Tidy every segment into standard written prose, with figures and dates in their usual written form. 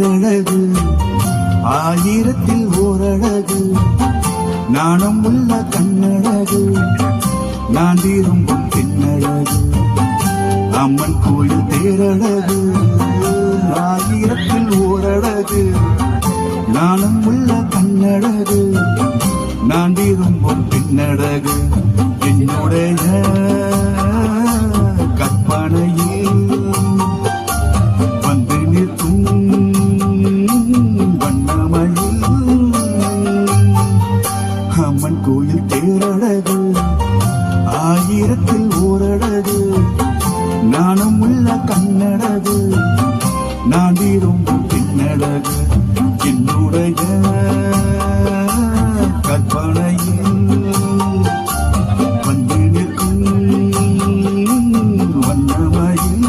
தேரழகு ஆயிரத்தில் ஓரழகு நாணம் உள்ள கண்ணழகு நான் விரும்பும் பெண்ணழகு அம்மன் கோயில் தேரழகு ஆயிரத்தில் ஓரழகு நாணம் உள்ள கண்ணழகு நான் விரும்பும் பெண்ணழகு என்னுடைய கற்பனையில் வந்து நிற்கும் வண்ணமயில் அம்மன் கோயில் தேரழகு ஆயிரத்தில் ஓரழகு நாணம் உள்ள கண்ணழகு நான் விரும்பும் பெண்ணழகு என்னுடைய கற்பனையில் வந்து நிற்கும் வண்ணமயில்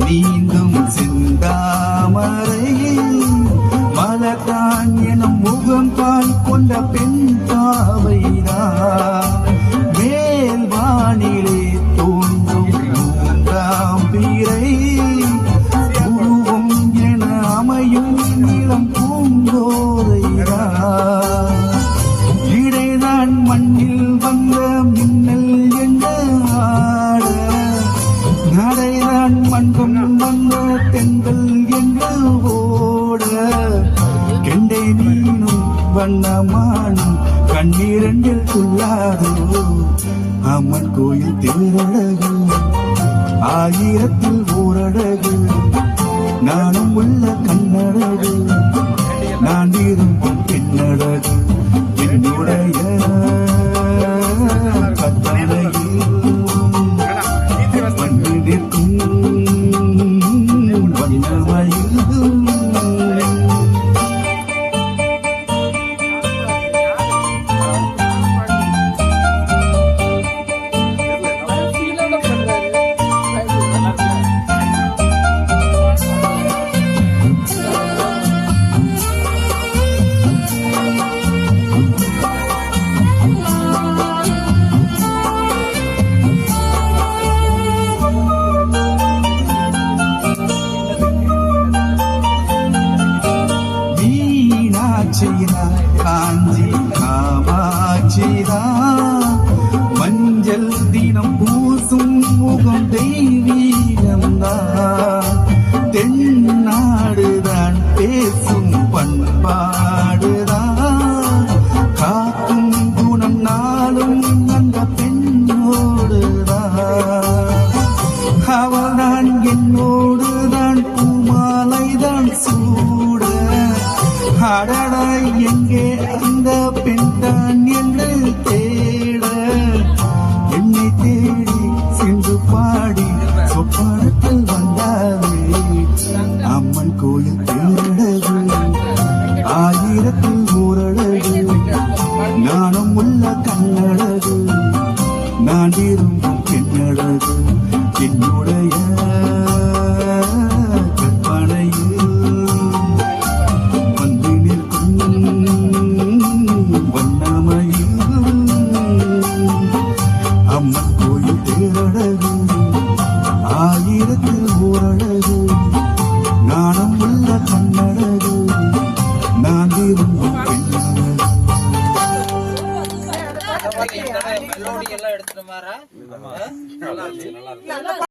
நீந்தும் சிந்தாமரையில் மலர்தான் எனும் முகம் பால் கொண்ட பெண் பாவைதான் மேல் வானிலே தோன்றும் மூன்றாம் பிறை உருவம் என அமையும் இளம் பூங்கோதைதான் இடைதான் மண்ணில் வந்த மின்னல் என்ற ஆட நடைதான் மண்பும் வந்த தெங்கள் என்று ஓட கெண்டை மீனும் வண்ணமானும் கண்ணீரண்டில் துள்ளாதோ அம்மன் கோயில் தேரழகு ஆயிரத்தில் ஓரழகு நானும் உள்ள கண்ணழகு நான் விரும்பும் பெண்ணழகு என்னுடைய காஞ்சி காமாட்சிதா மஞ்சள் தினம் பூசும் முகம் தெய்வீகம்தான் தென்னாடுதான் பேசும் பண்பாடுதான் காக்கும் குணம் நாளும் அந்த பெண்ணோடுதான் அவள்தான் என்னோடுதான் பூமாலைதான் சூட அடடா எங்கே அந்த பெண்தான் என்று தேட என்னை தேடி சென்று பாடி சொப்பனத்தில் வந்தாவே அம்மன் கோயில் தேரழகு ஆயிரத்தில் ஓரழகு நானும் உள்ள கண்ணழகு நான் விரும்பும் பெண்ணழகு என்னுடைய அம்மன் கோயில் தேரழகு ஆயிரத்தில் ஓரழகு நானும் உள்ள கண்ணழகு நான் விரும்பும் பெண்ணழகு